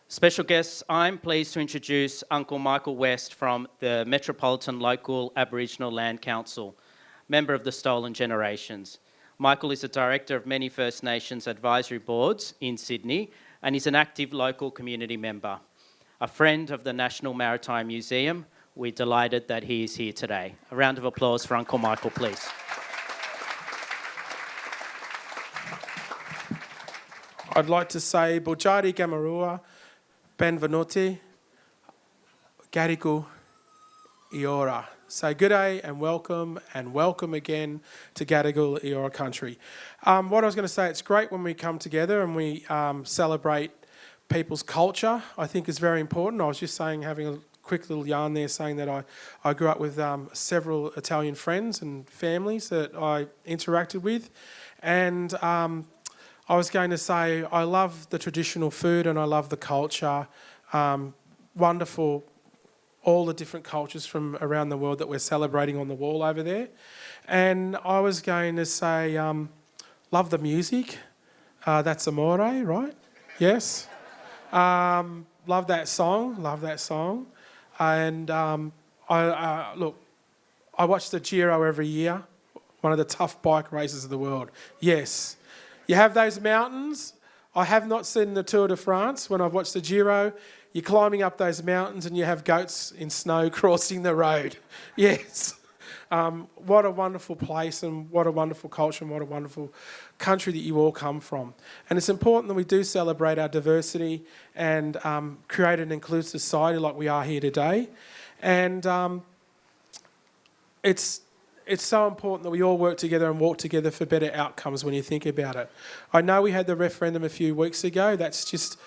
Special guests, I'm pleased to introduce Uncle Michael West from the Metropolitan Local Aboriginal Land Council, member of the Stolen Generations. Michael is a director of many First Nations advisory boards in Sydney and is an active local community member. A friend of the National Maritime Museum, we're delighted that he is here today. A round of applause for Uncle Michael, please. I'd like to say Bujari Gamarua, Benvenuti, Gadigal Eora. So good day and welcome again to Gadigal Eora country. What I was going to say, it's great when we come together and we celebrate people's culture. I think is very important. I was just saying, having a quick little yarn there, saying that I grew up with several Italian friends and families that I interacted with, and I was going to say I love the traditional food and I love the culture. Wonderful, all the different cultures from around the world that we're celebrating on the wall over there. And I was going to say, love the music. That's Amore, right? Yes. Love that song. And look, I watch the Giro every year, one of the tough bike races of the world. Yes. You have those mountains. I have not seen the Tour de France when I've watched the Giro. You're climbing up those mountains and you have goats in snow crossing the road. Yes. What a wonderful place and what a wonderful culture and what a wonderful country that you all come from. And it's important that we do celebrate our diversity and create an inclusive society like we are here today. And it's so important that we all work together and walk together for better outcomes when you think about it. I know we had the referendum a few weeks ago. That's just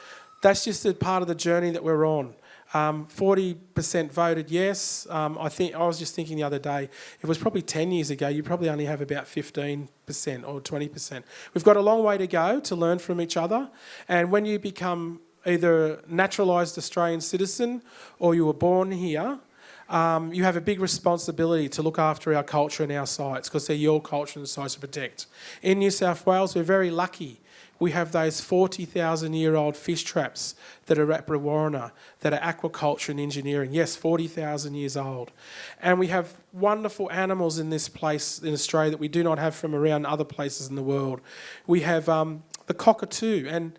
a part of the journey that we're on. 40% voted yes. I was just thinking the other day, it was probably 10 years ago, you probably only have about 15% or 20%. We've got a long way to go to learn from each other. And when you become either a naturalised Australian citizen or you were born here, you have a big responsibility to look after our culture and our sites because they're your culture and sites to protect. In New South Wales, we're very lucky. We have those 40,000-year-old fish traps that are at Brewarrina, that are aquaculture and engineering. Yes, 40,000 years old. And we have wonderful animals in this place in Australia that we do not have from around other places in the world. We have the cockatoo, and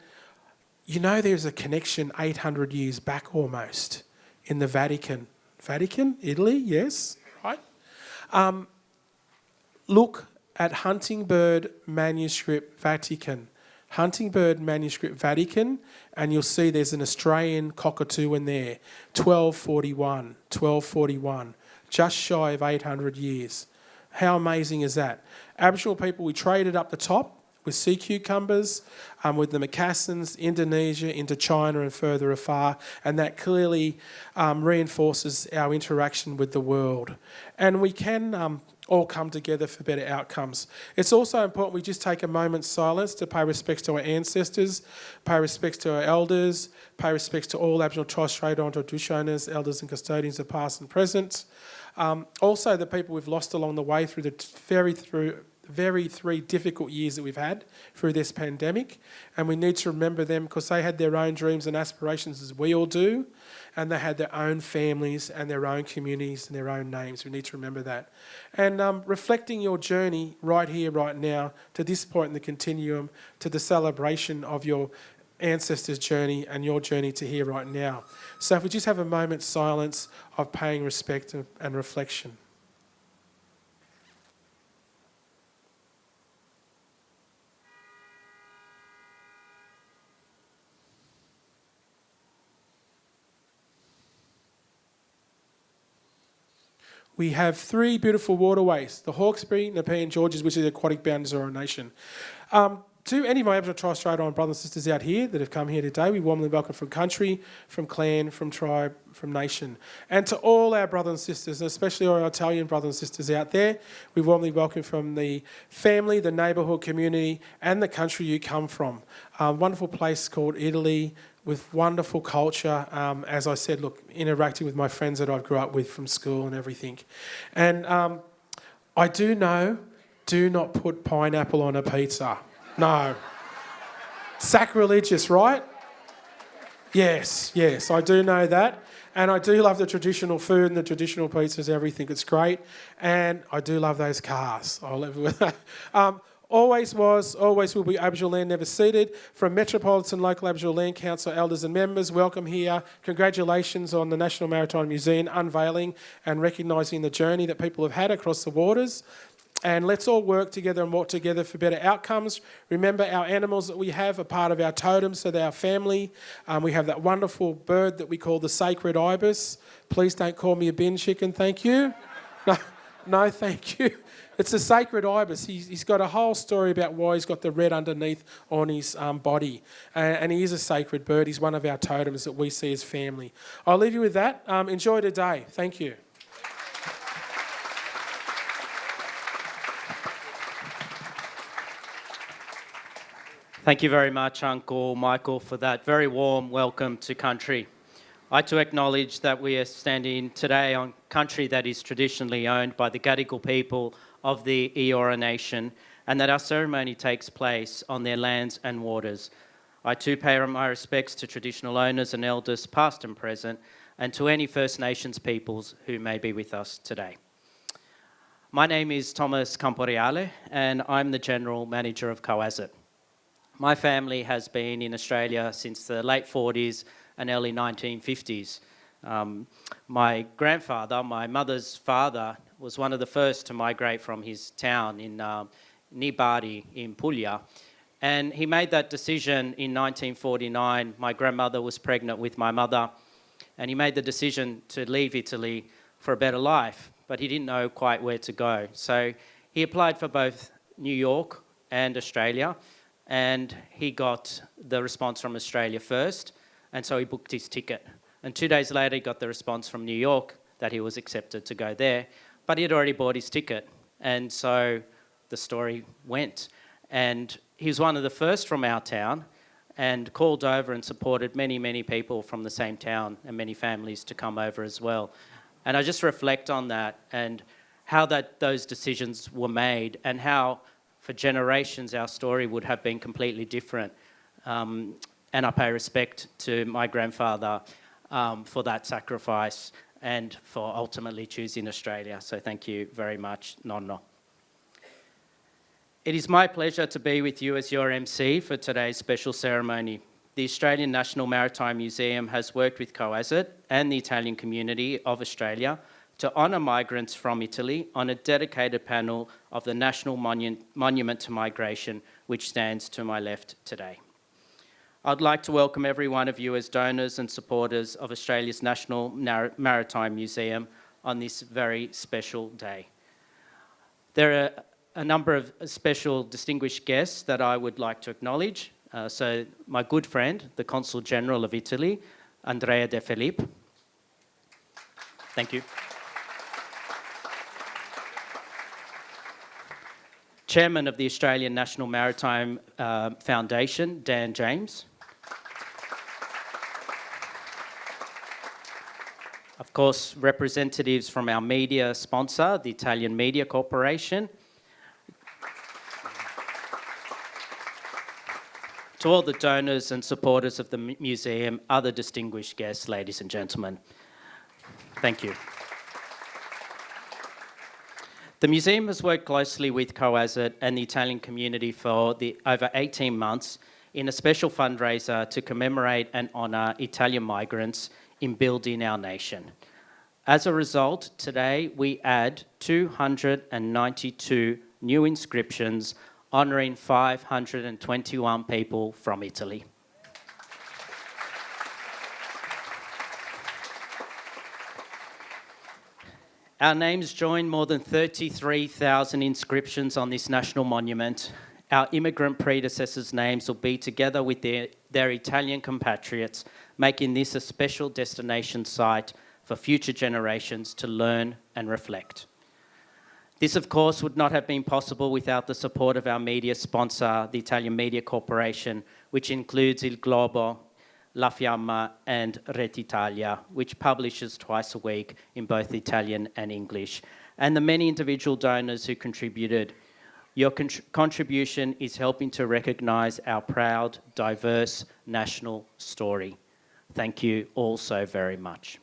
you know there's a connection 800 years back almost in the Vatican. Vatican, Italy, yes, right? Look at Hunting Bird Manuscript Vatican. Hunting Bird Manuscript Vatican, and you'll see there's an Australian cockatoo in there, 1241, just shy of 800 years. How amazing is that? Aboriginal people, we traded up the top with sea cucumbers, with the Macassans, Indonesia, into China and further afar, and that clearly reinforces our interaction with the world. And we can all come together for better outcomes. It's also important we just take a moment's silence to pay respects to our ancestors, pay respects to our elders, pay respects to all Aboriginal and Torres Strait Islander tradition owners, elders and custodians of past and present. Also the people we've lost along the way through the very three difficult years that we've had through this pandemic, and we need to remember them because they had their own dreams and aspirations as we all do, and they had their own families and their own communities and their own names. We need to remember that. And reflecting your journey right here, right now, to this point in the continuum, to the celebration of your ancestors' journey and your journey to here right now. So if we just have a moment's silence of paying respect and reflection. We have three beautiful waterways, the Hawkesbury, Nepean Georges, which is the aquatic boundaries of our nation. To any of my Aboriginal Torres Strait Islander brothers and sisters out here that have come here today, we warmly welcome from country, from clan, from tribe, from nation. And to all our brothers and sisters, and especially our Italian brothers and sisters out there, we warmly welcome from the family, the neighbourhood community, and the country you come from. A wonderful place called Italy, with wonderful culture, as I said, look, interacting with my friends that I grew up with from school and everything. And I do know, do not put pineapple on a pizza. No. Sacrilegious, right? Yes, I do know that. And I do love the traditional food and the traditional pizzas, everything. It's great. And I do love those cars. I'll live with that. Always was, always will be Aboriginal land never ceded. From Metropolitan Local Aboriginal Land Council elders and members, welcome here. Congratulations on the National Maritime Museum unveiling and recognising the journey that people have had across the waters. And let's all work together and walk together for better outcomes. Remember, our animals that we have are part of our totem, so they're our family. We have that wonderful bird that we call the sacred ibis. Please don't call me a bin chicken, thank you. No, thank you. It's a sacred ibis. He's got a whole story about why he's got the red underneath on his body. And he is a sacred bird. He's one of our totems that we see as family. I'll leave you with that. Enjoy today. Thank you. Thank you very much, Uncle Michael, for that very warm welcome to country. I too acknowledge that we are standing today on country that is traditionally owned by the Gadigal people of the Eora Nation, and that our ceremony takes place on their lands and waters. I too pay my respects to traditional owners and elders, past and present, and to any First Nations peoples who may be with us today. My name is Thomas Camporiale, and I'm the General Manager of COASIT. My family has been in Australia since the late 40s and early 1950s. My grandfather, my mother's father, was one of the first to migrate from his town in near Bari in Puglia. And he made that decision in 1949. My grandmother was pregnant with my mother, and he made the decision to leave Italy for a better life, but he didn't know quite where to go. So he applied for both New York and Australia, and he got the response from Australia first, and so he booked his ticket. And 2 days later, he got the response from New York that he was accepted to go there, but he had already bought his ticket, and so the story went. And he was one of the first from our town and called over and supported many, many people from the same town and many families to come over as well. And I just reflect on that and how those decisions were made and how for generations our story would have been completely different. And I pay respect to my grandfather for that sacrifice and for ultimately choosing Australia. So thank you very much, Nonno. It is my pleasure to be with you as your MC for today's special ceremony. The Australian National Maritime Museum has worked with COASIT and the Italian community of Australia to honour migrants from Italy on a dedicated panel of the National Monument to Migration, which stands to my left today. I'd like to welcome every one of you as donors and supporters of Australia's National Maritime Museum on this very special day. There are a number of special distinguished guests that I would like to acknowledge. So my good friend, the Consul General of Italy, Andrea De Filippo. Thank you. Chairman of the Australian National Maritime Foundation, Dan James. Of course, representatives from our media sponsor, the Italian Media Corporation. To all the donors and supporters of the museum, other distinguished guests, ladies and gentlemen. Thank you. The museum has worked closely with COASIT and the Italian community for over 18 months in a special fundraiser to commemorate and honour Italian migrants in building our nation. As a result, today we add 292 new inscriptions honouring 521 people from Italy. Our names join more than 33,000 inscriptions on this national monument. Our immigrant predecessors' names will be together with their Italian compatriots, making this a special destination site for future generations to learn and reflect. This, of course, would not have been possible without the support of our media sponsor, the Italian Media Corporation, which includes Il Globo, La Fiamma and Retd, which publishes twice a week in both Italian and English, and the many individual donors who contributed. Your contribution is helping to recognise our proud, diverse national story. Thank you all so very much.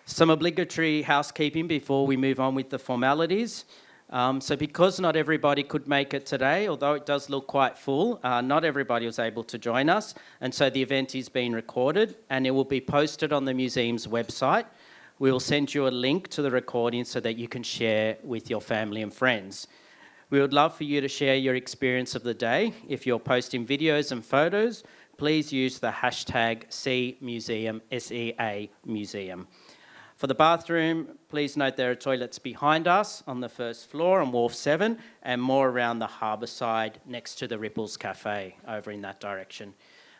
Some obligatory housekeeping before we move on with the formalities. So because not everybody could make it today, although it does look quite full, not everybody was able to join us. And so the event is being recorded and it will be posted on the museum's website. We will send you a link to the recording so that you can share with your family and friends. We would love for you to share your experience of the day. If you're posting videos and photos, please use the hashtag #SeaMuseum, SEA Museum. For the bathroom, please note there are toilets behind us on the first floor on Wharf 7 and more around the harbour side next to the Ripples Cafe over in that direction.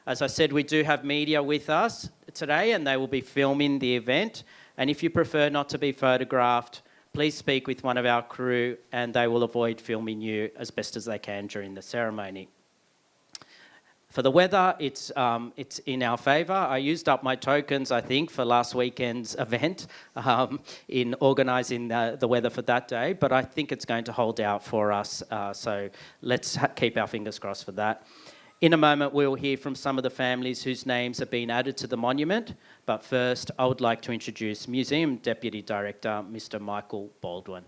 As I said, we do have media with us today and they will be filming the event. And if you prefer not to be photographed, please speak with one of our crew and they will avoid filming you as best as they can during the ceremony. For the weather, it's in our favour. I used up my tokens, I think, for last weekend's event in organising the weather for that day, but I think it's going to hold out for us, so let's keep our fingers crossed for that. In a moment, we'll hear from some of the families whose names have been added to the monument, but first, I would like to introduce Museum Deputy Director, Mr. Michael Baldwin.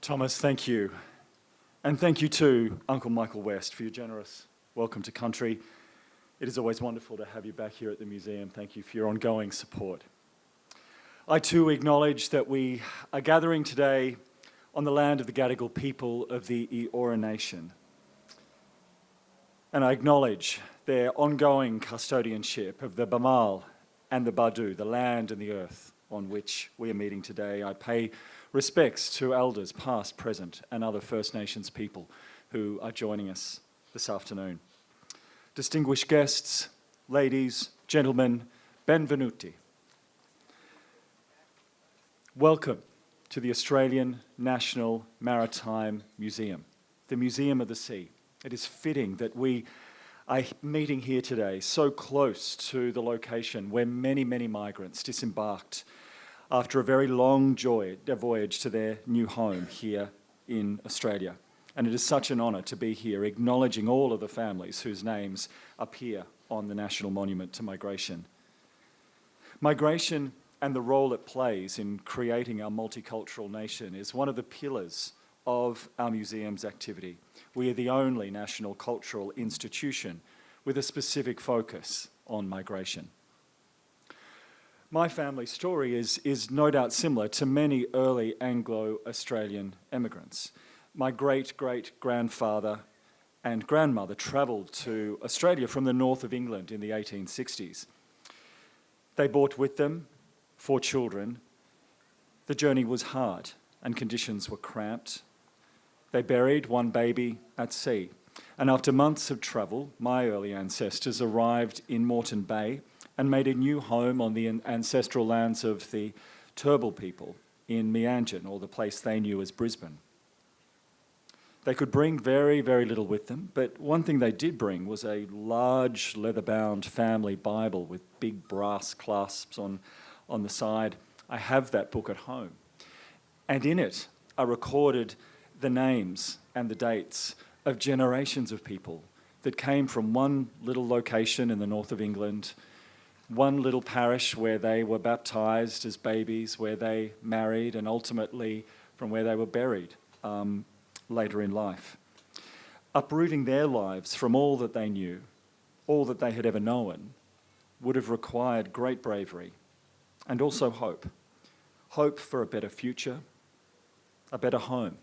Thomas, thank you. And thank you to Uncle Michael West for your generous welcome to country. It is always wonderful to have you back here at the museum. Thank you for your ongoing support. I too acknowledge that we are gathering today on the land of the Gadigal people of the Eora Nation. And I acknowledge their ongoing custodianship of the Bamal and the Badu, the land and the earth on which we are meeting today. I pay respects to elders past, present and other First Nations people who are joining us this afternoon. Distinguished guests, ladies, gentlemen, benvenuti. Welcome to the Australian National Maritime Museum, the Museum of the Sea. It is fitting that we are meeting here today so close to the location where many, many migrants disembarked after a very long voyage to their new home here in Australia. And it is such an honour to be here acknowledging all of the families whose names appear on the National Monument to Migration. Migration and the role it plays in creating our multicultural nation is one of the pillars of our museum's activity. We are the only national cultural institution with a specific focus on migration. My family story is no doubt similar to many early Anglo-Australian immigrants. My great-great-grandfather and grandmother travelled to Australia from the north of England in the 1860s. They brought with them 4 children. The journey was hard and conditions were cramped. They buried 1 baby at sea. And after months of travel, my early ancestors arrived in Moreton Bay and made a new home on the ancestral lands of the Turrbal people in Meanjin, or the place they knew as Brisbane. They could bring very, very little with them, but one thing they did bring was a large leather-bound family Bible with big brass clasps on the side. I have that book at home. And in it are recorded the names and the dates of generations of people that came from one little location in the north of England, one little parish where they were baptised as babies, where they married, and ultimately from where they were buried later in life. Uprooting their lives from all that they knew, all that they had ever known, would have required great bravery and also hope. Hope for a better future, a better home,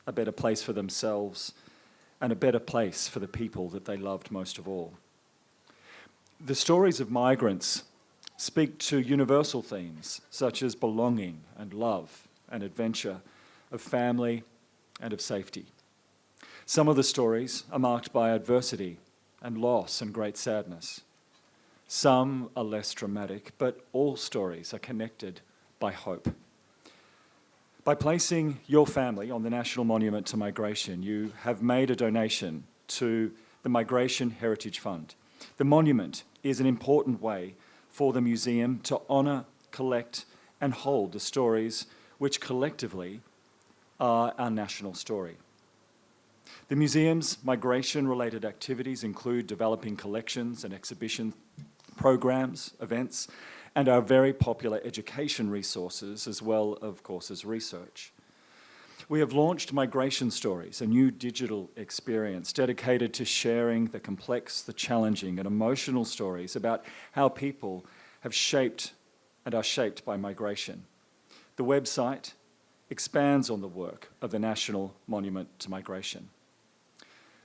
a better place for themselves, and a better place for the people that they loved most of all. The stories of migrants speak to universal themes such as belonging and love and adventure, of family and of safety. Some of the stories are marked by adversity and loss and great sadness. Some are less dramatic, but all stories are connected by hope. By placing your family on the National Monument to Migration, you have made a donation to the Migration Heritage Fund. The monument is an important way for the museum to honour, collect and hold the stories which collectively are our national story. The museum's migration-related activities include developing collections and exhibition programs, events, and our very popular education resources, as well, of course, as research. We have launched Migration Stories, a new digital experience dedicated to sharing the complex, the challenging and emotional stories about how people have shaped and are shaped by migration. The website expands on the work of the National Monument to Migration.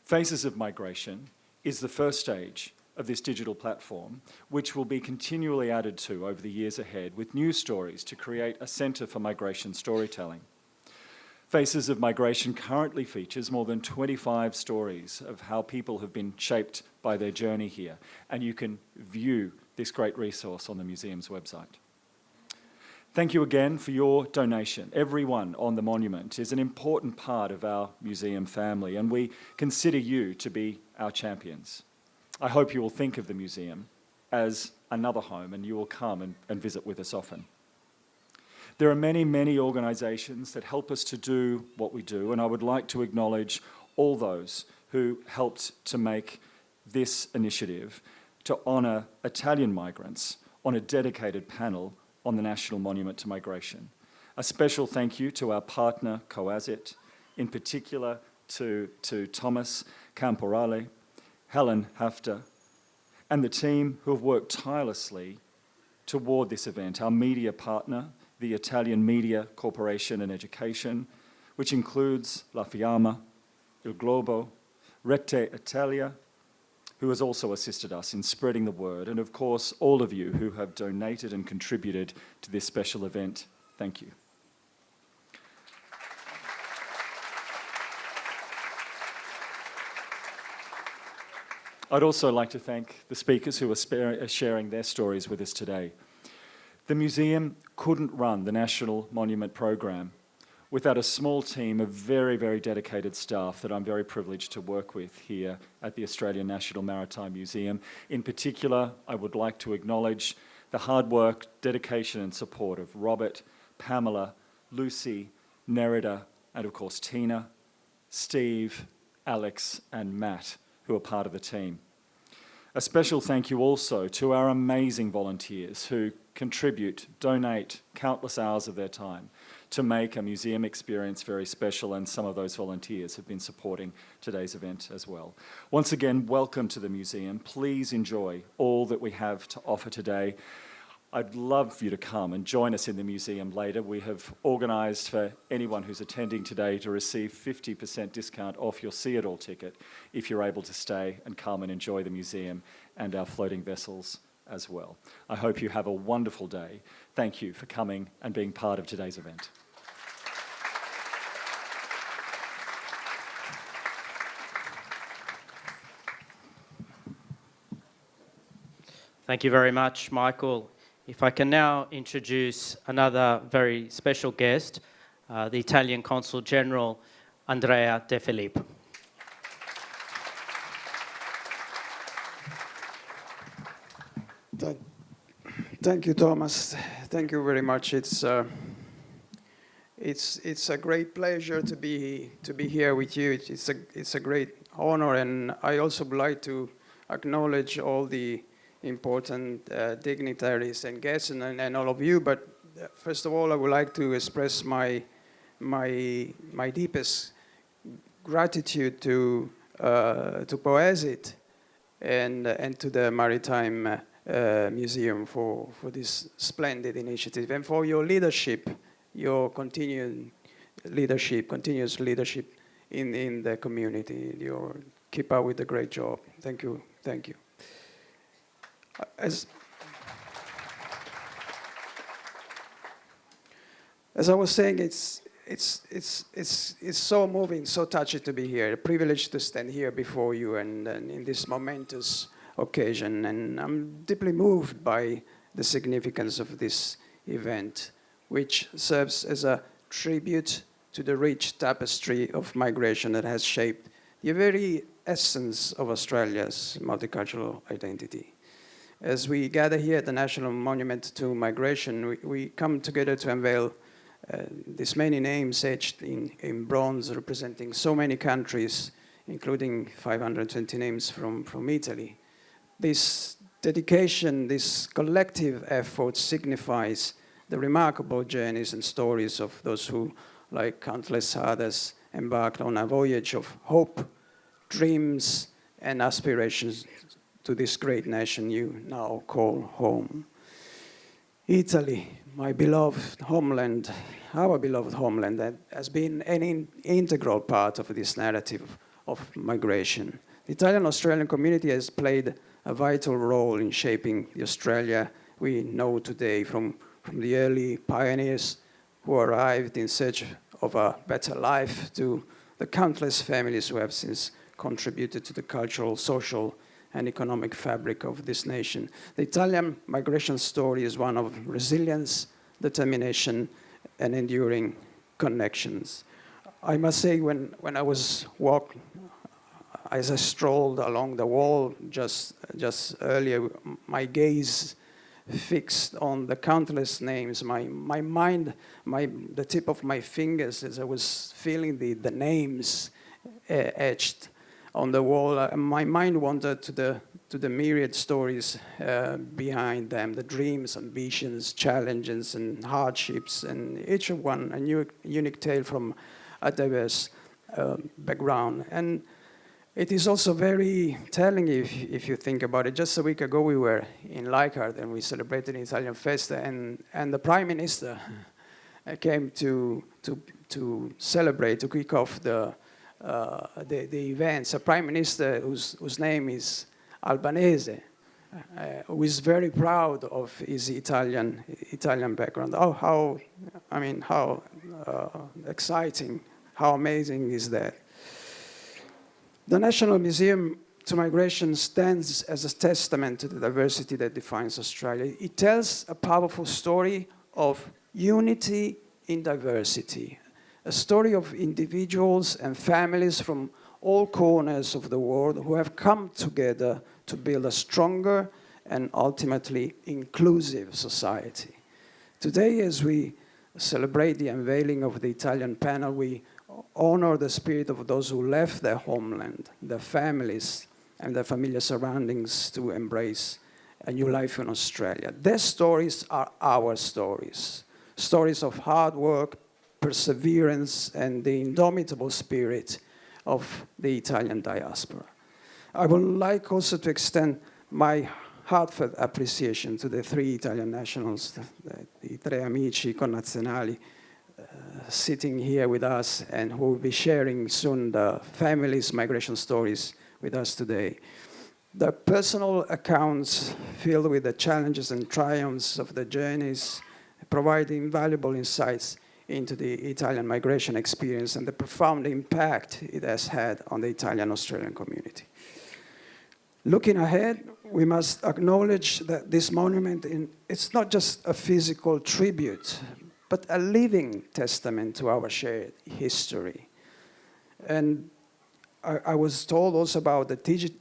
Faces of Migration is the first stage of this digital platform, which will be continually added to over the years ahead with new stories to create a centre for migration storytelling. Faces of Migration currently features more than 25 stories of how people have been shaped by their journey here, and you can view this great resource on the museum's website. Thank you again for your donation. Everyone on the monument is an important part of our museum family, and we consider you to be our champions. I hope you will think of the museum as another home and you will come and visit with us often. There are many, many organisations that help us to do what we do, and I would like to acknowledge all those who helped to make this initiative to honour Italian migrants on a dedicated panel on the National Monument to Migration. A special thank you to our partner, COASIT, in particular to Thomas Camporale, Helen Hafter, and the team who have worked tirelessly toward this event, our media partner, the Italian Media Corporation and Education, which includes La Fiamma, Il Globo, Retd Italia, who has also assisted us in spreading the word, and of course, all of you who have donated and contributed to this special event. Thank you. I'd also like to thank the speakers who are sharing their stories with us today. The museum couldn't run the National Monument Program without a small team of very, very dedicated staff that I'm very privileged to work with here at the Australian National Maritime Museum. In particular, I would like to acknowledge the hard work, dedication and support of Robert, Pamela, Lucy, Nerida, and of course Tina, Steve, Alex and Matt, who are part of the team. A special thank you also to our amazing volunteers who contribute, donate countless hours of their time to make a museum experience very special, and some of those volunteers have been supporting today's event as well. Once again, welcome to the museum. Please enjoy all that we have to offer today. I'd love for you to come and join us in the museum later. We have organised for anyone who's attending today to receive 50% discount off your See It All ticket if you're able to stay and come and enjoy the museum and our floating vessels as well. I hope you have a wonderful day. Thank you for coming and being part of today's event. Thank you very much, Michael. If I can now introduce another very special guest, the Italian Consul General, Andrea De Filippo. Thank you, Thomas. Thank you very much. It's a great pleasure to be here with you. It's a great honor, and I also would like to acknowledge all the important dignitaries and guests and all of you. But first of all, I would like to express my deepest gratitude to COASIT and to the Maritime Museum for this splendid initiative and for your leadership, your continuous leadership in the community. You keep up with the great job. Thank you. Thank you. As I was saying, it's so moving, so touching to be here. A privilege to stand here before you and in this momentous occasion. And I'm deeply moved by the significance of this event, which serves as a tribute to the rich tapestry of migration that has shaped the very essence of Australia's multicultural identity. as we gather here at the National Monument to Migration, we come together to unveil these many names etched in bronze representing so many countries, including 520 names from Italy. This dedication, this collective effort signifies the remarkable journeys and stories of those who, like countless others, embarked on a voyage of hope, dreams, and aspirations to this great nation you now call home. Italy, my beloved homeland, our beloved homeland, that has been an integral part of this narrative of migration. The Italian-Australian community has played a vital role in shaping the Australia we know today, from the early pioneers who arrived in search of a better life to the countless families who have since contributed to the cultural, social, and economic fabric of this nation. The Italian migration story is one of resilience, determination, and enduring connections. I must say, when I was walking, as I strolled along the wall just earlier, my gaze fixed on the countless names. My mind, the tip of my fingers, as I was feeling the names etched on the wall, my mind wandered to the myriad stories behind them, the dreams, ambitions, challenges, and hardships, and each one a unique tale from a diverse background. And it is also very telling if you think about it. Just a week ago, we were in Leichhardt and we celebrated the Italian Festa, and the Prime Minister came to celebrate, to kick off the events. A Prime Minister whose name is Albanese, who is very proud of his Italian background. How exciting, how amazing is that? The National Museum to Migration stands as a testament to the diversity that defines Australia. It tells a powerful story of unity in diversity, a story of individuals and families from all corners of the world who have come together to build a stronger and ultimately inclusive society. Today, as we celebrate the unveiling of the Italian panel, we honor the spirit of those who left their homeland, their families, and their familiar surroundings to embrace a new life in Australia. Their stories are our stories, stories of hard work, perseverance, and the indomitable spirit of the Italian diaspora. I would like also to extend my heartfelt appreciation to the three Italian nationals, the tre amici connazionali, sitting here with us and who will be sharing soon the families' migration stories with us today. The personal accounts filled with the challenges and triumphs of the journeys provide invaluable insights into the Italian migration experience and the profound impact it has had on the Italian-Australian community. Looking ahead, we must acknowledge that this monument, it's not just a physical tribute, but a living testament to our shared history. And I was told also about the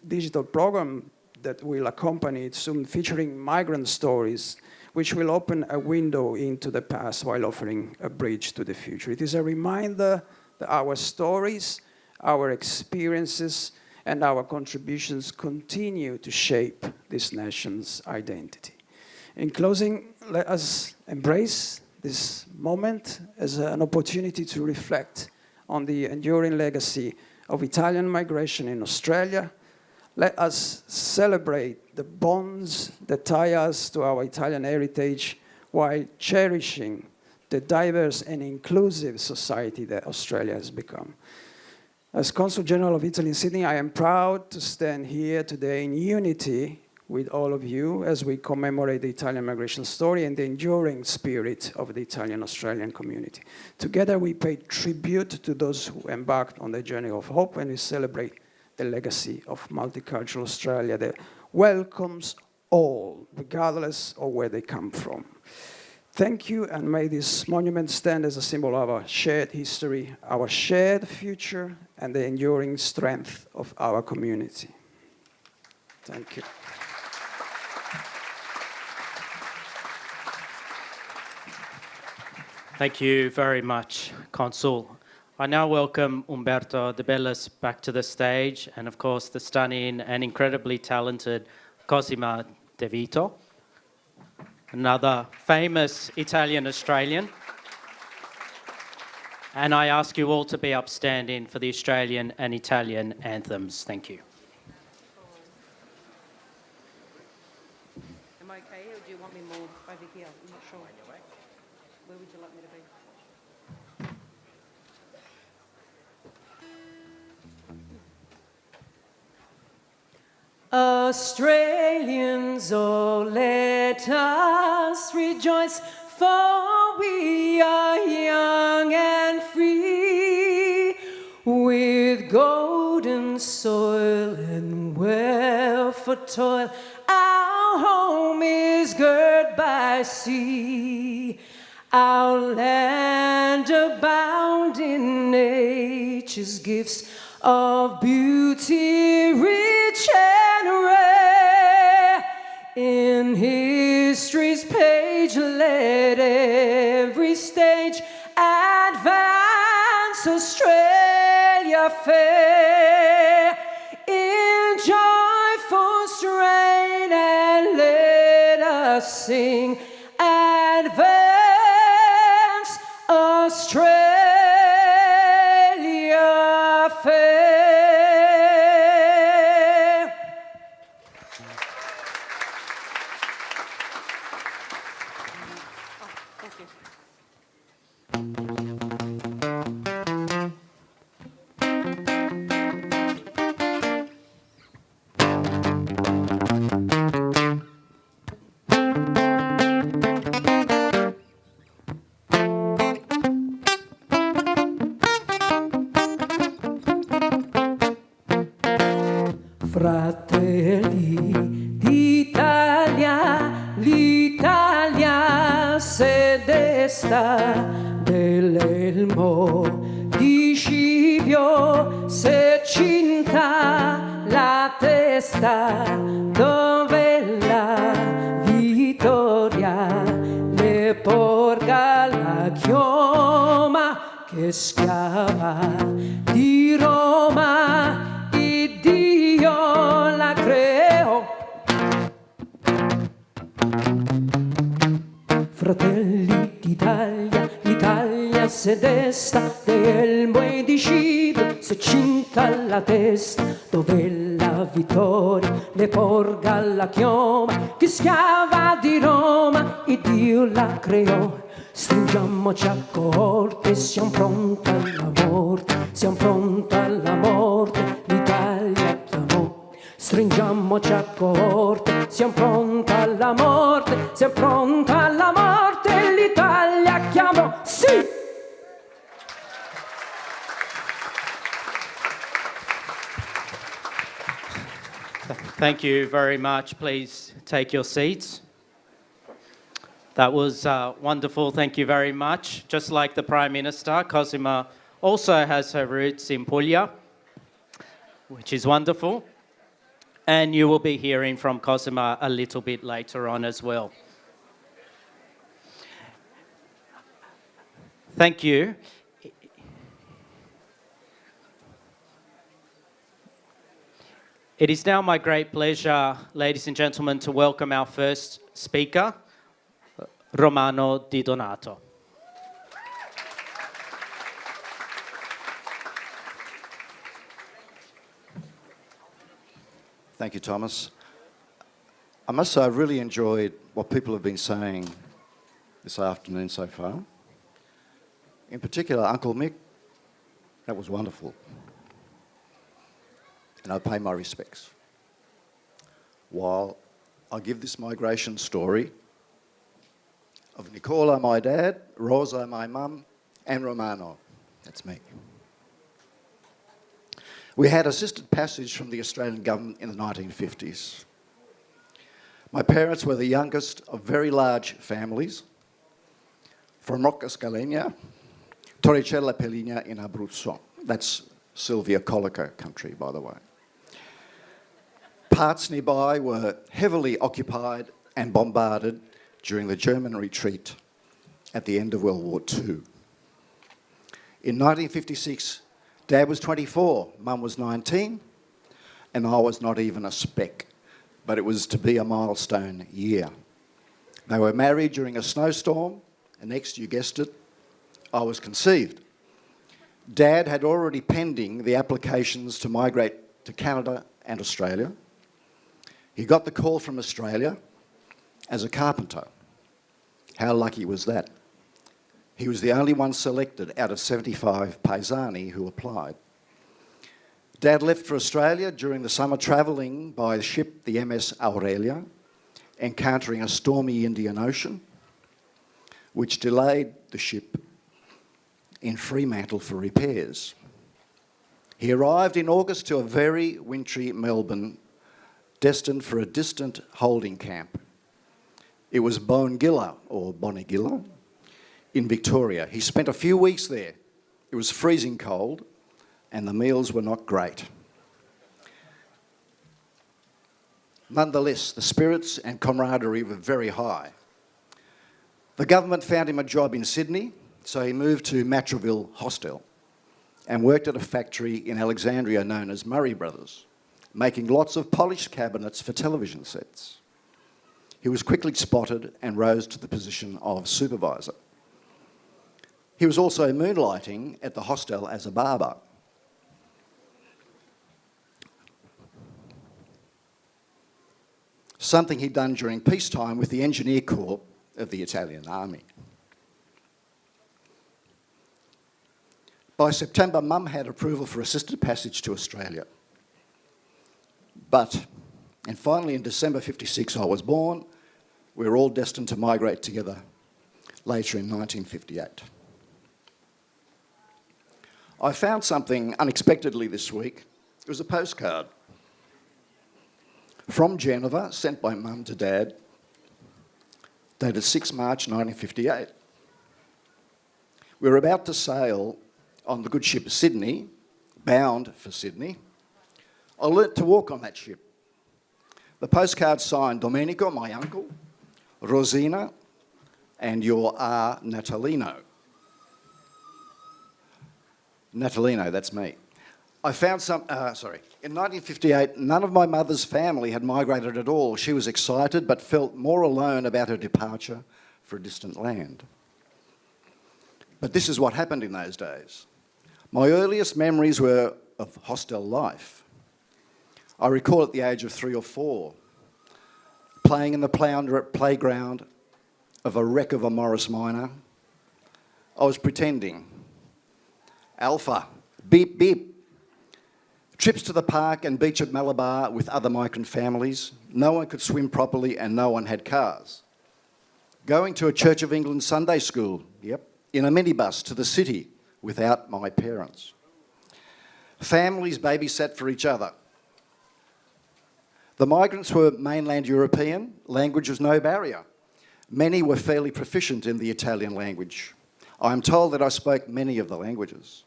digital program that will accompany it soon, featuring migrant stories, which will open a window into the past while offering a bridge to the future. It is a reminder that our stories, our experiences, and our contributions continue to shape this nation's identity. In closing, let us embrace this moment as an opportunity to reflect on the enduring legacy of Italian migration in Australia. Let us celebrate the bonds that tie us to our Italian heritage while cherishing the diverse and inclusive society that Australia has become. As Consul General of Italy in Sydney, I am proud to stand here today in unity with all of you as we commemorate the Italian migration story and the enduring spirit of the Italian-Australian community. Together we pay tribute to those who embarked on the journey of hope, and we celebrate the legacy of multicultural Australia that welcomes all, regardless of where they come from. Thank you, and may this monument stand as a symbol of our shared history, our shared future, and the enduring strength of our community. Thank you. Thank you very much, Consul. I now welcome Umberto De Bellis back to the stage, and of course the stunning and incredibly talented Cosima De Vito, another famous Italian-Australian. And I ask you all to be upstanding for the Australian and Italian anthems. Thank you. Am I okay, or do you want me more over here? I'm not sure. Where would you like me to be? Australians, oh, let us rejoice, for we are young and free, with golden soil and wealth for toil. Our home is girt by sea, our land abound in nature's gifts of beauty, rich and rare. In history's page, let every stage advance Australia fair in joyful strain, and let us sing advance Australia fair. Thank you. Fratelli d'Italia, l'Italia se desta dell'elmo di Scipio, se cinta la testa, dove la vittoria le porga la chioma, che schiava di Roma Dio la creò. Fratelli d'Italia, l'Italia se desta d'elmo e di Scipio, se cinta la testa, dove la vittoria le porga la chioma, che schiava di Roma Dio la creò. Stringiamoci a coorte, siamo pronti alla morte, siamo pronti alla morte, l'Italia chiamò. Stringiamoci a coorte, siamo pronti alla morte, siamo pronti alla morte, l'Italia chiamò. Sì! Thank you very much. Please take your seats. That was wonderful. Thank you very much. Just like the Prime Minister, Cosima also has her roots in Puglia, which is wonderful. And you will be hearing from Cosima a little bit later on as well. Thank you. It is now my great pleasure, ladies and gentlemen, to welcome our first speaker, Romano Di Donato. Thank you, Thomas. I must say I really enjoyed what people have been saying this afternoon so far. In particular, Uncle Mick, that was wonderful. And I pay my respects. While I give this migration story of Nicola, my dad, Rosa, my mum, and Romano, that's me. We had assisted passage from the Australian government in the 1950s. My parents were the youngest of very large families from Rocca Scalena, Torricella Pelligna in Abruzzo. That's Silvia Colica country, by the way. Parts nearby were heavily occupied and bombarded during the German retreat at the end of World War II. In 1956, Dad was 24, Mum was 19, and I was not even a speck, but it was to be a milestone year. They were married during a snowstorm, and next, you guessed it, I was conceived. Dad had already pending the applications to migrate to Canada and Australia. He got the call from Australia as a carpenter. How lucky was that? He was the only one selected out of 75 paesani who applied. Dad left for Australia during the summer, travelling by ship the MS Aurelia, encountering a stormy Indian Ocean, which delayed the ship in Fremantle for repairs. He arrived in August to a very wintry Melbourne, destined for a distant holding camp. It was Boongilla, or Bonegilla, in Victoria. He spent a few weeks there. It was freezing cold, and the meals were not great. Nonetheless, the spirits and camaraderie were very high. The government found him a job in Sydney, so he moved to Matraville Hostel and worked at a factory in Alexandria known as Murray Brothers, making lots of polished cabinets for television sets. He was quickly spotted and rose to the position of supervisor. He was also moonlighting at the hostel as a barber. Something he'd done during peacetime with the Engineer Corps of the Italian Army. By September, Mum had approval for assisted passage to Australia. And finally in December 56, I was born. We were all destined to migrate together later in 1958. I found something unexpectedly this week. It was a postcard from Geneva, sent by Mum to Dad, dated 6 March 1958. We were about to sail on the good ship Sydney, bound for Sydney. I learnt to walk on that ship. The postcard signed Domenico, my uncle, Rosina, and your R. Natalino. Natalino, that's me. I found some, in 1958, none of my mother's family had migrated at all. She was excited but felt more alone about her departure for a distant land. But this is what happened in those days. My earliest memories were of hostel life. I recall at the age of 3 or 4, playing in the playground of a wreck of a Morris Minor. I was pretending. Alpha, beep, beep. Trips to the park and beach at Malabar with other migrant families. No one could swim properly and no one had cars. Going to a Church of England Sunday school, in a minibus to the city without my parents. Families babysat for each other. The migrants were mainland European. Language was no barrier. Many were fairly proficient in the Italian language. I am told that I spoke many of the languages.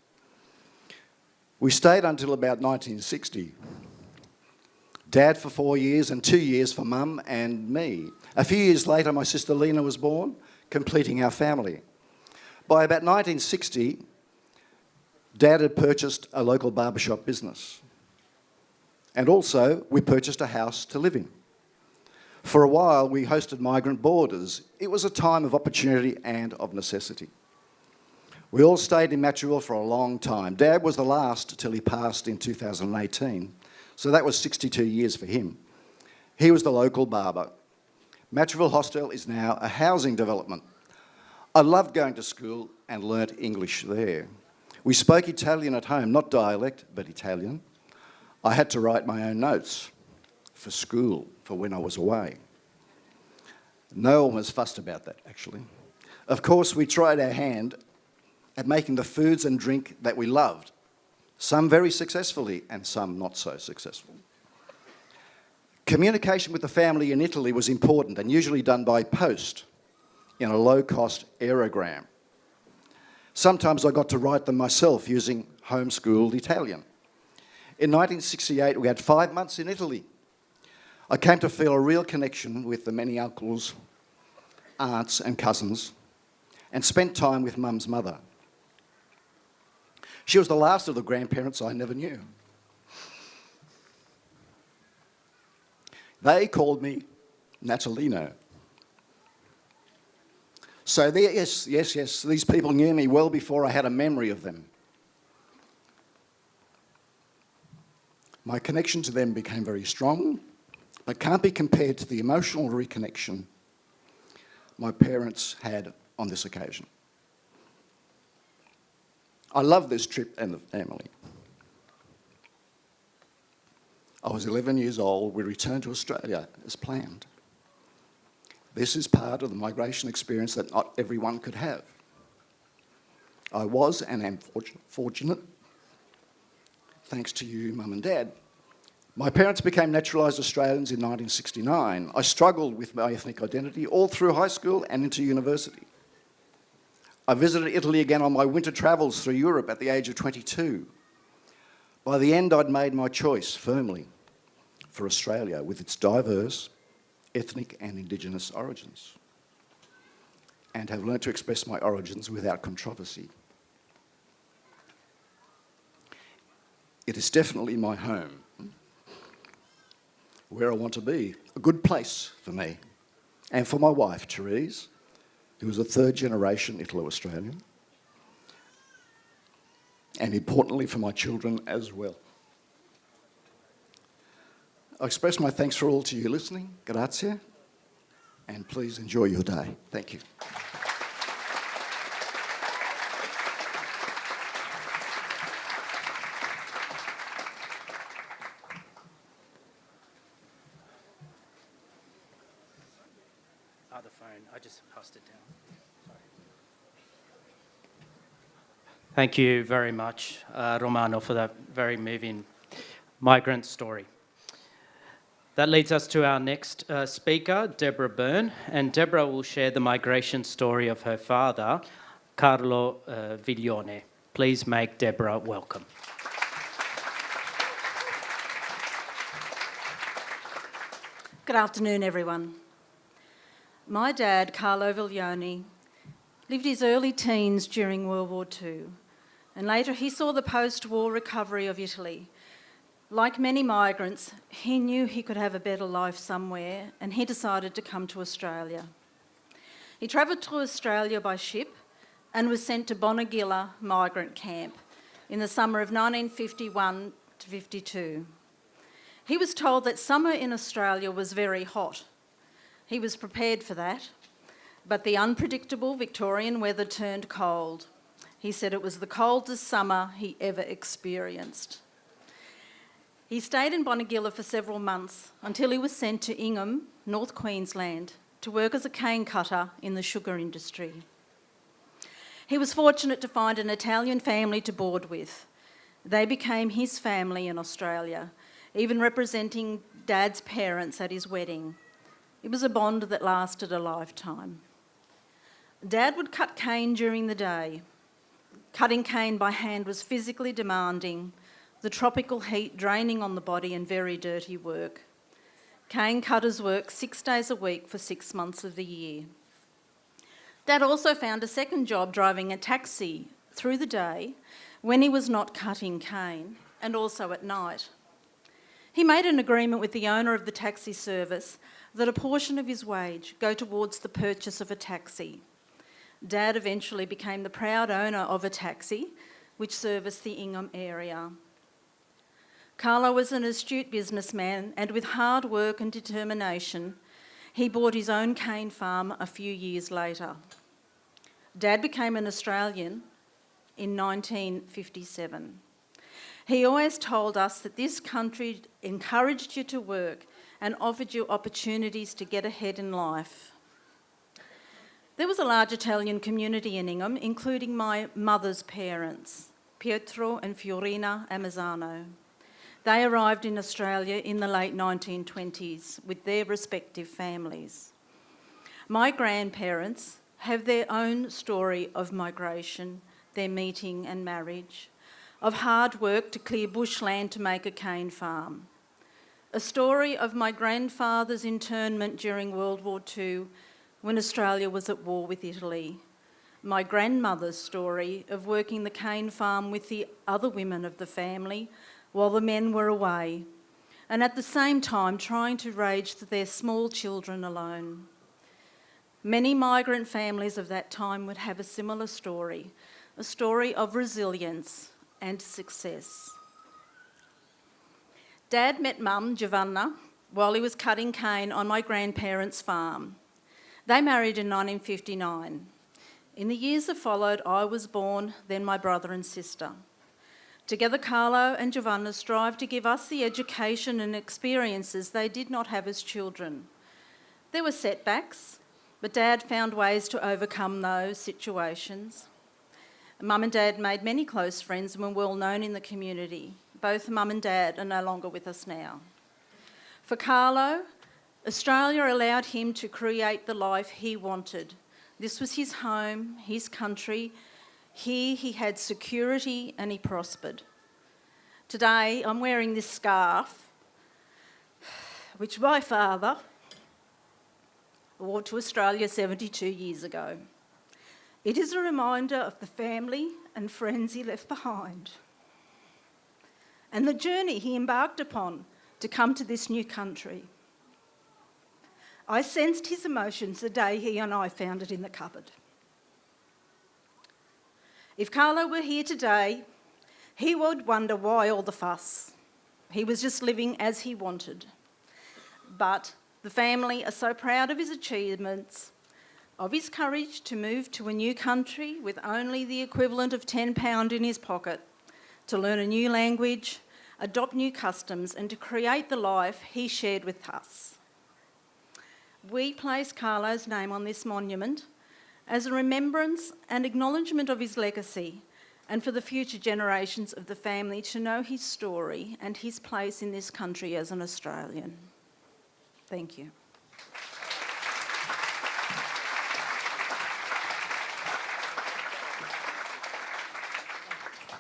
We stayed until about 1960. Dad for 4 years and 2 years for Mum and me. A few years later, my sister Lena was born, completing our family. By about 1960, Dad had purchased a local barbershop business. And also, we purchased a house to live in. For a while, we hosted migrant boarders. It was a time of opportunity and of necessity. We all stayed in Matraville for a long time. Dad was the last till he passed in 2018, so that was 62 years for him. He was the local barber. Matraville Hostel is now a housing development. I loved going to school and learnt English there. We spoke Italian at home, not dialect, but Italian. I had to write my own notes for school, for when I was away. No one was fussed about that, actually. Of course, we tried our hand at making the foods and drink that we loved, some very successfully and some not so successful. Communication with the family in Italy was important and usually done by post in a low-cost aerogram. Sometimes I got to write them myself using homeschooled Italian. In 1968, we had 5 months in Italy. I came to feel a real connection with the many uncles, aunts and cousins, and spent time with Mum's mother. She was the last of the grandparents I never knew. They called me Natalino. So yes, these people knew me well before I had a memory of them. My connection to them became very strong, but can't be compared to the emotional reconnection my parents had on this occasion. I love this trip and the family. I was 11 years old. We returned to Australia as planned. This is part of the migration experience that not everyone could have. I was and am fortunate, thanks to you, Mum and Dad. My parents became naturalised Australians in 1969. I struggled with my ethnic identity all through high school and into university. I visited Italy again on my winter travels through Europe at the age of 22. By the end, I'd made my choice firmly for Australia with its diverse ethnic and Indigenous origins, and have learnt to express my origins without controversy. It is definitely my home, where I want to be, a good place for me, and for my wife, Therese, who is a third-generation Italo-Australian, and importantly for my children as well. I express my thanks for all to you listening. Grazie. And please enjoy your day. Thank you. The phone. I just passed it down. Sorry. Thank you very much, Romano, for that very moving migrant story. That leads us to our next speaker, Deborah Byrne, and Deborah will share the migration story of her father, Carlo Viglione. Please make Deborah welcome. Good afternoon, everyone. My dad, Carlo Viglione, lived his early teens during World War II, and later he saw the post-war recovery of Italy. Like many migrants, he knew he could have a better life somewhere, and he decided to come to Australia. He travelled to Australia by ship and was sent to Bonegilla migrant camp in the summer of 1951 to 52. He was told that summer in Australia was very hot. He was prepared for that, but the unpredictable Victorian weather turned cold. He said it was the coldest summer he ever experienced. He stayed in Bonegilla for several months until he was sent to Ingham, North Queensland, to work as a cane cutter in the sugar industry. He was fortunate to find an Italian family to board with. They became his family in Australia, even representing Dad's parents at his wedding. It was a bond that lasted a lifetime. Dad would cut cane during the day. Cutting cane by hand was physically demanding, the tropical heat draining on the body and very dirty work. Cane cutters work 6 days a week for 6 months of the year. Dad also found a second job driving a taxi through the day when he was not cutting cane, and also at night. He made an agreement with the owner of the taxi service that a portion of his wage go towards the purchase of a taxi. Dad eventually became the proud owner of a taxi which serviced the Ingham area. Carlo was an astute businessman, and with hard work and determination, he bought his own cane farm a few years later. Dad became an Australian in 1957. He always told us that this country encouraged you to work and offered you opportunities to get ahead in life. There was a large Italian community in Ingham, including my mother's parents, Pietro and Fiorina Amazzano. They arrived in Australia in the late 1920s with their respective families. My grandparents have their own story of migration, their meeting and marriage, of hard work to clear bushland to make a cane farm. A story of my grandfather's internment during World War II when Australia was at war with Italy. my grandmother's story of working the cane farm with the other women of the family while the men were away, and at the same time trying to raise their small children alone. Many migrant families of that time would have a similar story, a story of resilience and success. Dad met Mum, Giovanna, while he was cutting cane on my grandparents' farm. They married in 1959. In the years that followed, I was born, then my brother and sister. Together, Carlo and Giovanna strive to give us the education and experiences they did not have as children. There were setbacks, but Dad found ways to overcome those situations. Mum and Dad made many close friends and were well known in the community. Both Mum and Dad are no longer with us now. For Carlo, Australia allowed him to create the life he wanted. This was his home, his country. Here he had security and he prospered. Today I'm wearing this scarf, which my father wore to Australia 72 years ago. It is a reminder of the family and friends he left behind and the journey he embarked upon to come to this new country. I sensed his emotions the day he and I found it in the cupboard. If Carlo were here today, he would wonder why all the fuss. He was just living as he wanted. But the family are so proud of his achievements, of his courage to move to a new country with only the equivalent of £10 in his pocket, to learn a new language, adopt new customs, and to create the life he shared with us. We place Carlo's name on this monument as a remembrance and acknowledgement of his legacy, and for the future generations of the family to know his story and his place in this country as an Australian. Thank you.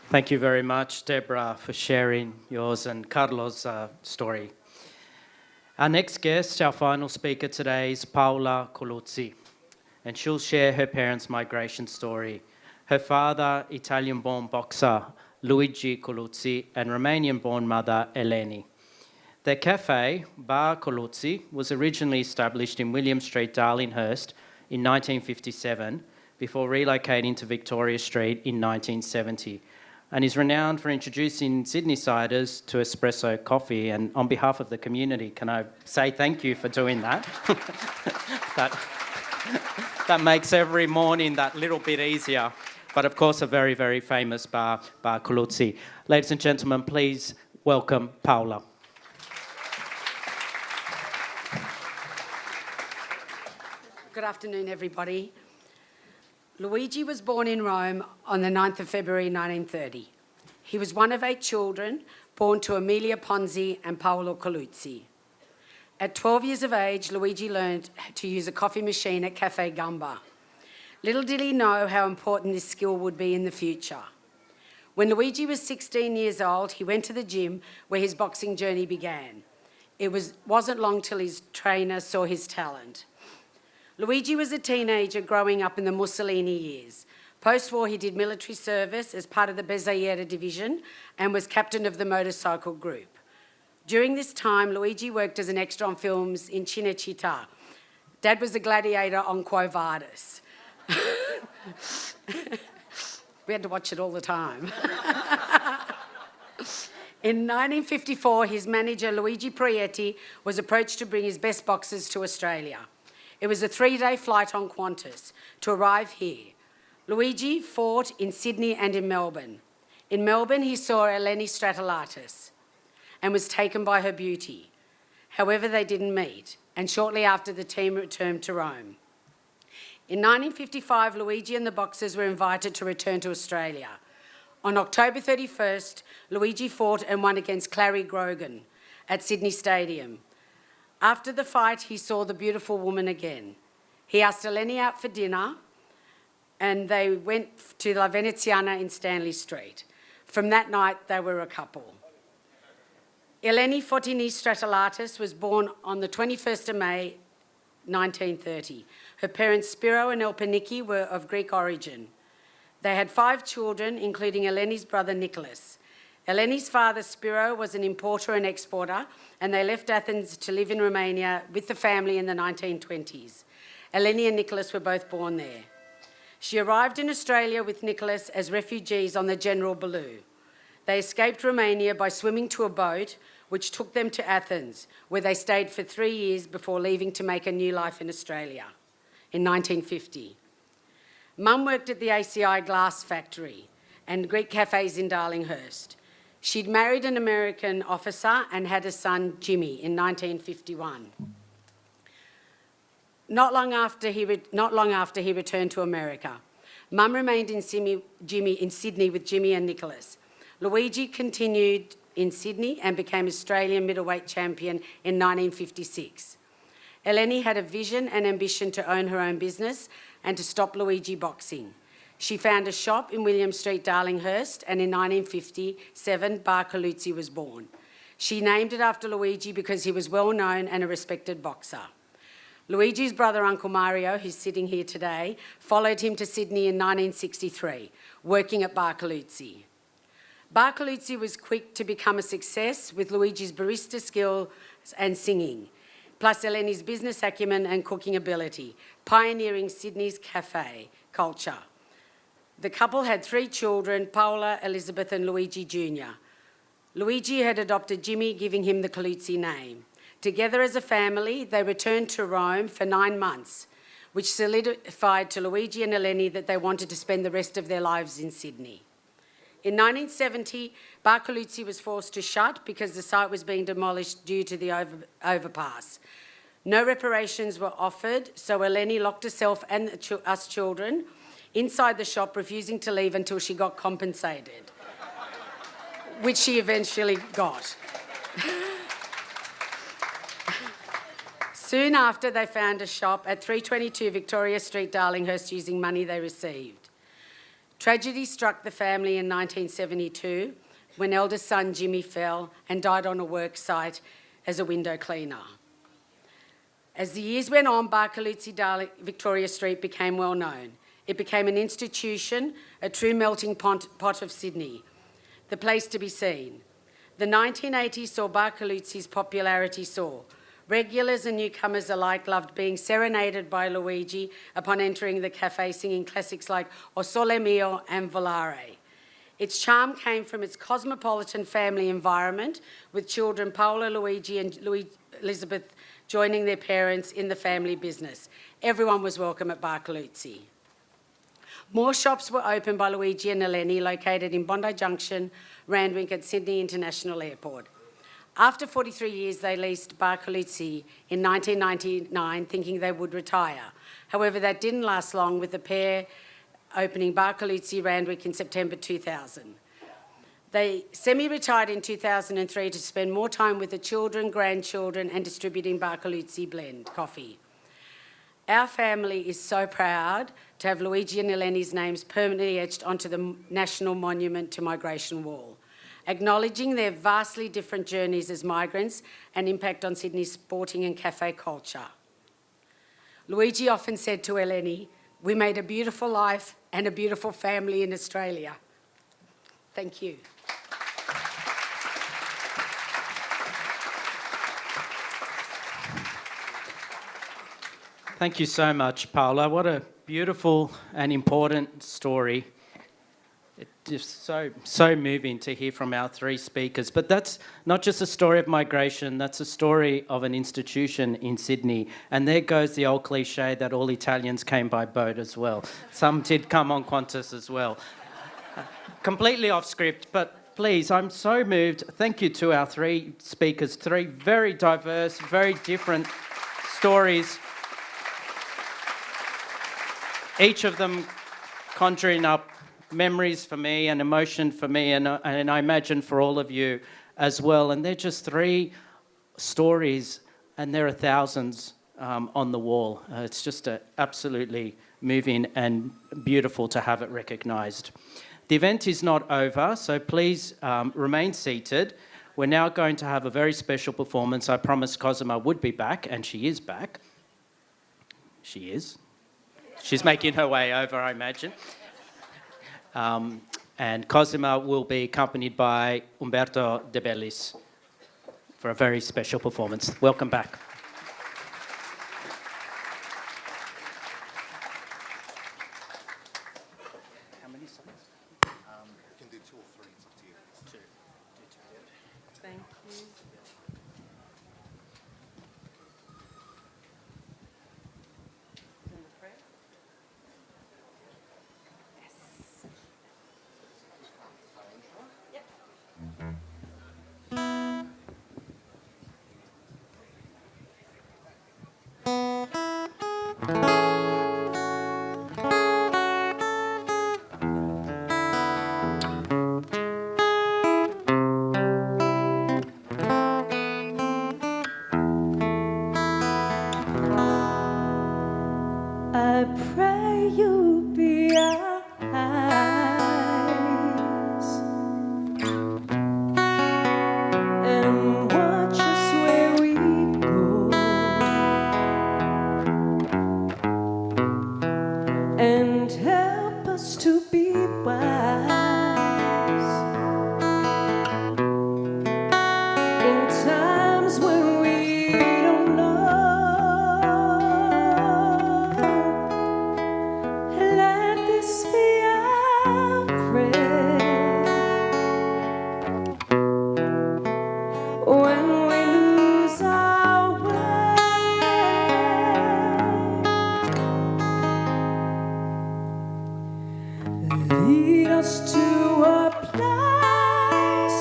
Thank you very much, Deborah, for sharing yours and Carlo's story. Our next guest, our final speaker today, is Paola Coluzzi, and she'll share her parents' migration story. Her father, Italian-born boxer Luigi Coluzzi, and Romanian-born mother Eleni. Their cafe, Bar Coluzzi, was originally established in William Street, Darlinghurst in 1957 before relocating to Victoria Street in 1970, and is renowned for introducing Sydney-siders to espresso coffee. And on behalf of the community, can I say thank you for doing that? that makes every morning that little bit easier. But of course, a very, very famous bar, Bar Coluzzi. Ladies and gentlemen, please welcome Paola. Good afternoon, everybody. Luigi was born in Rome on the 9th of February 1930. He was one of 8 children born to Emilia Ponzi and Paolo Coluzzi. At 12 years of age, Luigi learned to use a coffee machine at Cafe Gamba. Little did he know how important this skill would be in the future. When Luigi was 16 years old, he went to the gym where his boxing journey began. It wasn't long till his trainer saw his talent. Luigi was a teenager growing up in the Mussolini years. Post-war, he did military service as part of the Bersagliera division and was captain of the motorcycle group. During this time, Luigi worked as an extra on films in Cinecittà. Dad was a gladiator on Quo Vadis. We had to watch it all the time. In 1954, his manager, Luigi Prietti, was approached to bring his best boxers to Australia. It was a 3-day flight on Qantas to arrive here. Luigi fought in Sydney and in Melbourne. In Melbourne, he saw Eleni Stratolatis and was taken by her beauty. However, they didn't meet, and shortly after, the team returned to Rome. In 1955, Luigi and the boxers were invited to return to Australia. On October 31st, Luigi fought and won against Clary Grogan at Sydney Stadium. After the fight, he saw the beautiful woman again. He asked Eleni out for dinner, and they went to La Veneziana in Stanley Street. From that night, they were a couple. Eleni Fotini Stratolatis was born on the 21st of May 1930. Her parents, Spiro and Elpeniki, were of Greek origin. They had 5 children, including Eleni's brother, Nicholas. Eleni's father, Spiro, was an importer and exporter, and they left Athens to live in Romania with the family in the 1920s. Eleni and Nicholas were both born there. She arrived in Australia with Nicholas as refugees on the General Baloo. They escaped Romania by swimming to a boat which took them to Athens, where they stayed for 3 years before leaving to make a new life in Australia in 1950. Mum worked at the ACI glass factory and Greek cafes in Darlinghurst. She'd married an American officer and had a son, Jimmy, in 1951. Not long after he returned to America. Mum remained in Sydney with Jimmy and Nicholas. Luigi continued in Sydney and became Australian middleweight champion in 1956. Eleni had a vision and ambition to own her own business and to stop Luigi boxing. She found a shop in William Street, Darlinghurst, and in 1957, Bar Colucci was born. She named it after Luigi because he was well known and a respected boxer. Luigi's brother, Uncle Mario, who's sitting here today, followed him to Sydney in 1963, working at Bar Colucci. Bar Colucci was quick to become a success with Luigi's barista skills and singing, plus Eleni's business acumen and cooking ability, pioneering Sydney's cafe culture. The couple had 3 children, Paola, Elizabeth and Luigi Jr. Luigi had adopted Jimmy, giving him the Colucci name. Together as a family, they returned to Rome for 9 months, which solidified to Luigi and Eleni that they wanted to spend the rest of their lives in Sydney. In 1970, Bar Colucci was forced to shut because the site was being demolished due to the overpass. No reparations were offered, so Eleni locked herself and us children inside the shop, refusing to leave until she got compensated, which she eventually got. Soon after, they found a shop at 322 Victoria Street, Darlinghurst, using money they received. Tragedy struck the family in 1972 when eldest son Jimmy fell and died on a work site as a window cleaner. As the years went on, Bar Colucci, Victoria Street became well known. It became an institution, a true melting pot of Sydney, the place to be seen. The 1980s saw Bar Colucci's popularity soar. Regulars and newcomers alike loved being serenaded by Luigi upon entering the cafe, singing classics like O Sole Mio and Volare. Its charm came from its cosmopolitan family environment, with children Paola, Luigi and Elizabeth joining their parents in the family business. Everyone was welcome at Bar Colucci. More shops were opened by Luigi and Eleni, located in Bondi Junction, Randwick at Sydney International Airport. After 43 years, they leased Bar Colucci in 1999, thinking they would retire. However, that didn't last long, with the pair opening Bar Colucci Randwick in September 2000. They semi-retired in 2003 to spend more time with the children, grandchildren and distributing Bar Colucci blend coffee. Our family is so proud to have Luigi and Eleni's names permanently etched onto the National Monument to Migration wall, acknowledging their vastly different journeys as migrants and impact on Sydney's sporting and cafe culture. Luigi often said to Eleni, "We made a beautiful life and a beautiful family in Australia." Thank you. Thank you so much, Paola. What a beautiful and important story. It's just so moving to hear from our 3 speakers. But that's not just a story of migration, that's a story of an institution in Sydney. And there goes the old cliche that all Italians came by boat as well. Some did come on Qantas as well. Completely off script, but please, I'm so moved. Thank you to our 3 speakers, 3 very diverse, very different stories. Each of them conjuring up memories for me and emotion for me, and I imagine for all of you as well. And they're just 3 stories, and there are thousands on the wall. It's just absolutely moving and beautiful to have it recognised. The event is not over, so please remain seated. We're now going to have a very special performance. I promised Cosima would be back, and she is back. She is. She's making her way over, I imagine. And Cosima will be accompanied by Umberto De Bellis for a very special performance. Welcome back. How many songs? You can do 2 or 3, it's up to you. Thank you. I pray you'll be our eyes and watch us where we go, and help us to be wise in times when we don't know. Let this be our prayer when we lose our way. Lead us to a place,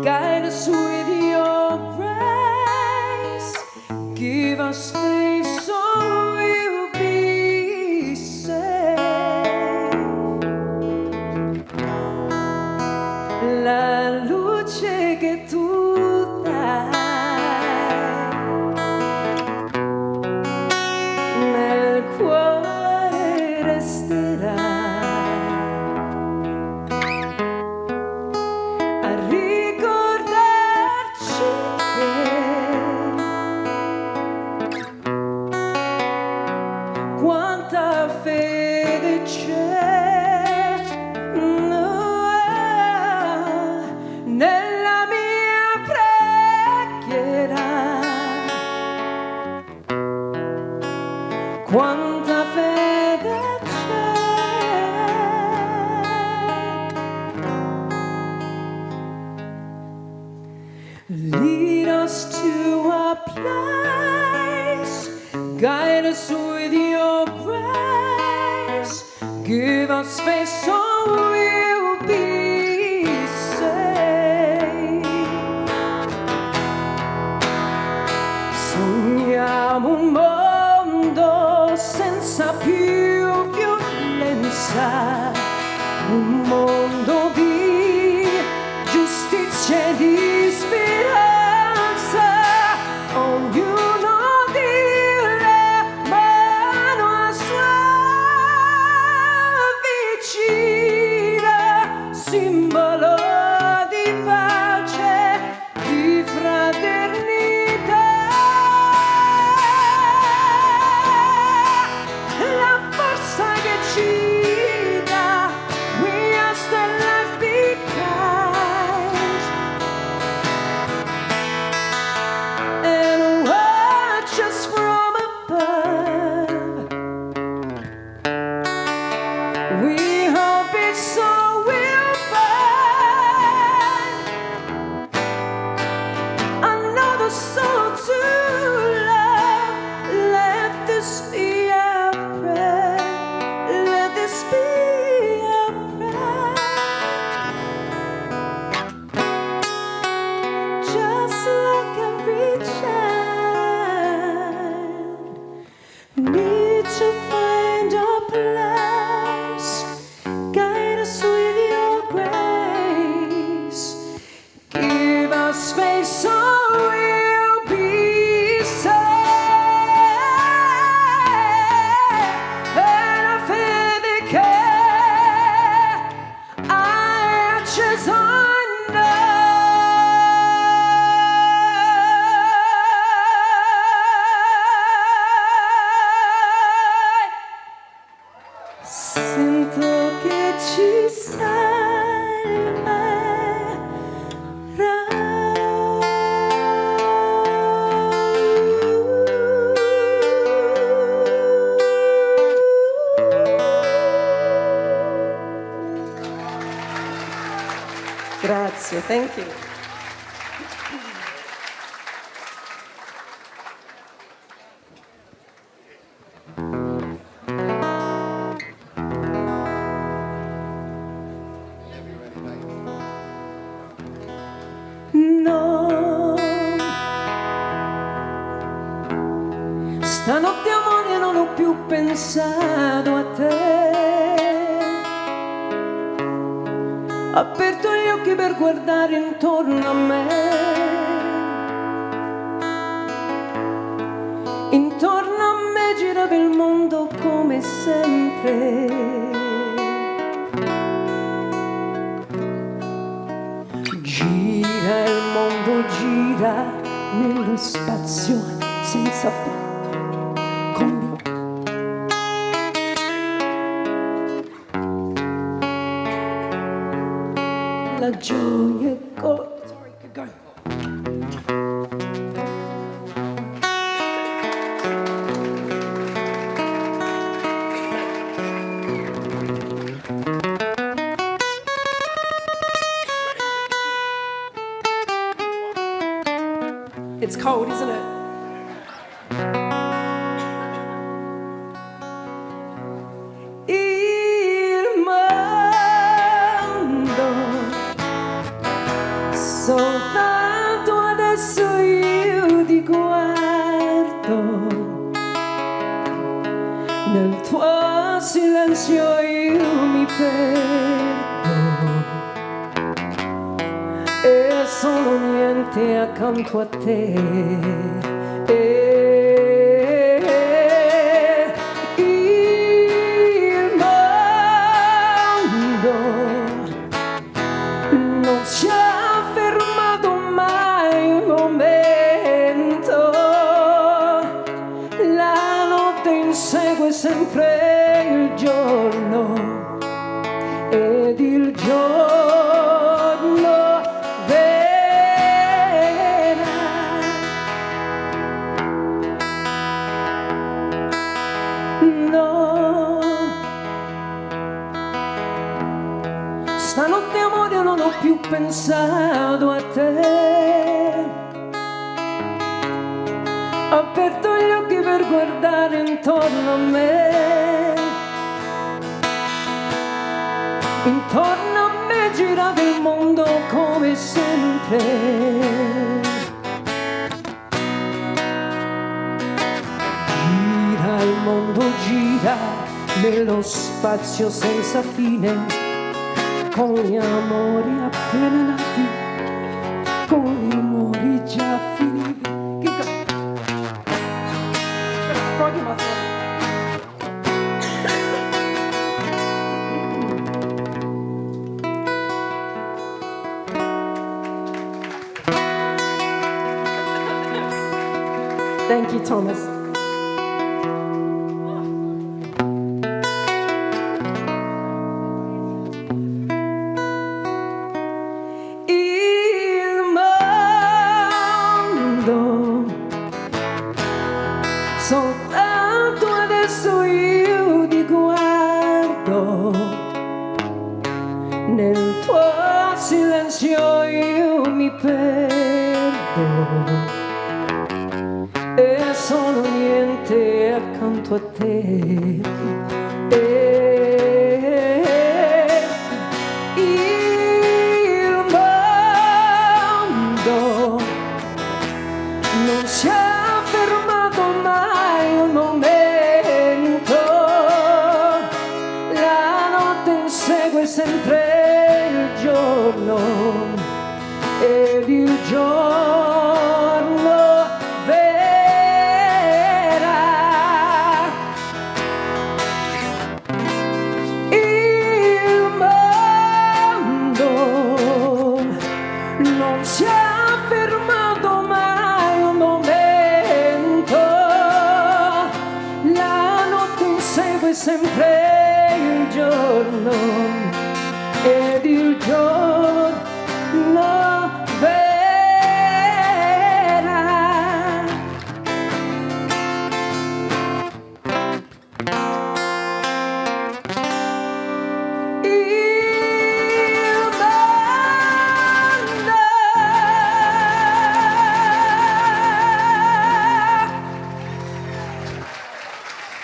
guide us with your grace, give us faith so we'll be safe. La luce che tu dai nel cuore resterà a ricordarci che quanta fede c'è nella mia preghiera, quanta fede c'è. Lead us to a place, guide us with your grace, give us faith so we'll be safe. Sogniamo un mondo senza più violenza, un mondo di giustizia e di speranza, ognuno di la mano a sua vicina, simbolo di pace, di fraternità. La forza che ci dà ringrazio, thank you. No, stanotte amore non ho più pensato a te. Aperto gli occhi per guardare intorno a me. Intorno a me girava il mondo come sempre. Gira il mondo, gira nello spazio senza fine. La gioia è Sorry, keep going. It's cold, isn't it? Soltanto adesso io ti guardo, nel tuo silenzio io mi perdo e sono niente accanto a te. Il mondo non si è fermato mai un momento, la notte insegue sempre il giorno ed il giorno verrà. No, stanotte amore non ho più pensato a te. Ho aperto gli occhi per guardare intorno a me. Intorno a me girava il mondo come sempre. Gira il mondo, gira nello spazio senza fine. Con gli amori appena nati, con gli amori già finiti. Frog in my throat. Thank you, Thomas. Soltanto adesso io ti guardo, nel tuo silenzio io mi perdo e sono niente accanto a te. Il mondo non si è fermato mai un momento, la notte insegue sempre il giorno ed il giorno verrà.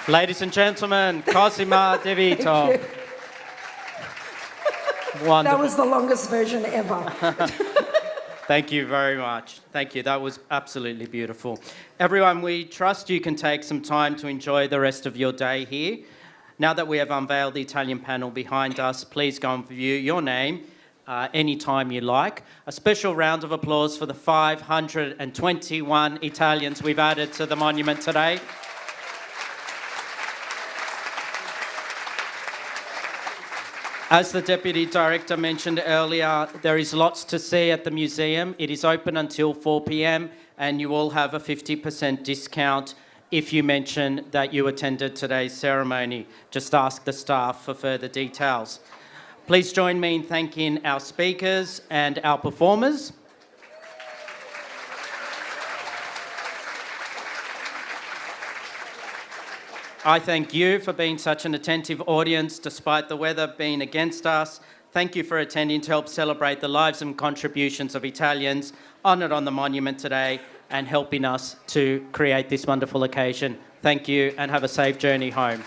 Ladies and gentlemen, Cosima De Vito. Wonderful. That was the longest version ever. Thank you very much. Thank you. That was absolutely beautiful. Everyone, we trust you can take some time to enjoy the rest of your day here. Now that we have unveiled the Italian panel behind us, please go and view your name anytime you like. A special round of applause for the 521 Italians we've added to the monument today. As the Deputy Director mentioned earlier, there is lots to see at the museum. It is open until 4 p.m. and you all have a 50% discount if you mention that you attended today's ceremony. Just ask the staff for further details. Please join me in thanking our speakers and our performers. I thank you for being such an attentive audience despite the weather being against us. Thank you for attending to help celebrate the lives and contributions of Italians honoured on the monument today and helping us to create this wonderful occasion. Thank you and have a safe journey home.